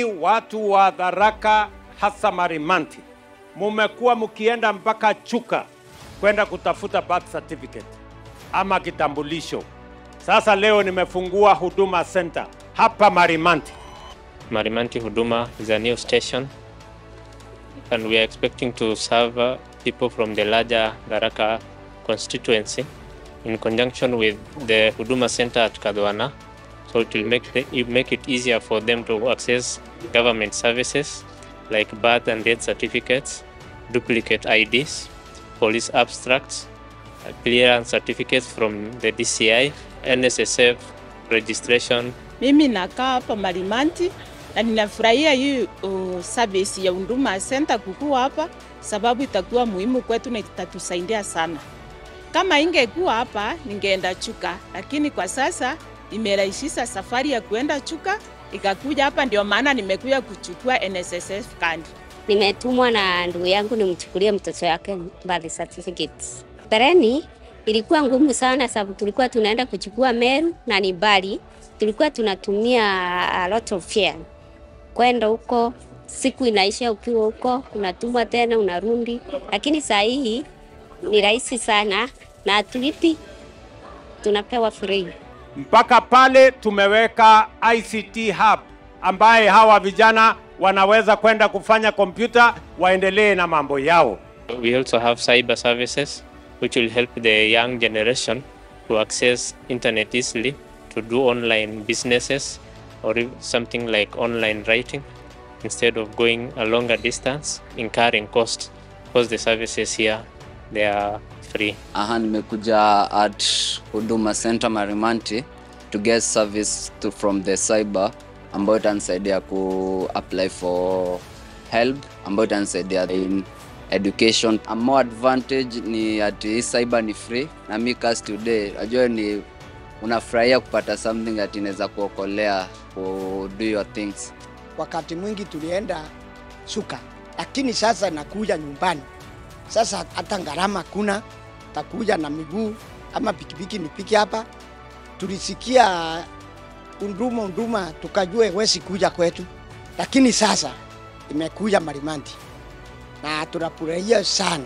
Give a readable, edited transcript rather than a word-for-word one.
Nyinyi watu wa Tharaka hasa Marimanti, mumekuwa mkienda mpaka Chuka kwenda kutafuta birth certificate ama kitambulisho. Sasa leo nimefungua Huduma Center hapa Marimanti. Marimanti Huduma is a new station, and we are expecting to serve people from the larger Tharaka constituency in conjunction with the Huduma Center at Kadwana. So it will make it easier for them to access government services like birth and death certificates, duplicate IDs, police abstracts, clearance certificates from the DCI, NSSF registration. Mimi nakaa hapa Marimanti na ninafurahia hii service ya Huduma Center kukua hapa, sababu itakuwa muhimu kwetu na itatusaidia sana. Kama ingekuwa hapa ningeenda Chuka, lakini kwa sasa imerahisisha safari ya kuenda Chuka ikakuja hapa, ndio maana nimekuja kuchukua NSSF card. Nimetumwa na ndugu yangu nimchukulie mtoto wake birth certificate. Bereni ilikuwa ngumu sana sababu tulikuwa tunaenda kuchukua Meru na ni mbali. Tulikuwa tunatumia a lot of fare. Kwenda huko, siku inaisha ukiwa huko, unatumwa tena unarudi. Lakini saa hii ni rahisi sana na tulipi tunapewa free. Mpaka pale tumeweka ICT hub ambaye hawa vijana wanaweza kwenda kufanya kompyuta waendelee na mambo yao. We also have cyber services which will help the young generation to access internet easily, to do online businesses or something like online writing instead of going a longer distance, incurring costs, because the services here, they are free. Nimekuja at Huduma Center Marimanti to get service from the cyber ambayo itanisaidia ku apply for help, ambayo itanisaidia in education. A more advantage ni at cyber ni free, na mimi cast today najua ni unafurahia kupata something that inaweza kuokolea ku do your things. Wakati mwingi tulienda Chuka, lakini sasa nakuja nyumbani. Sasa hata gharama kuna, takuja na miguu ama pikipiki nipiki hapa. Tulisikia Huduma tukajua hawezi kuja kwetu, lakini sasa imekuja Marimanti na tunafurahia sana.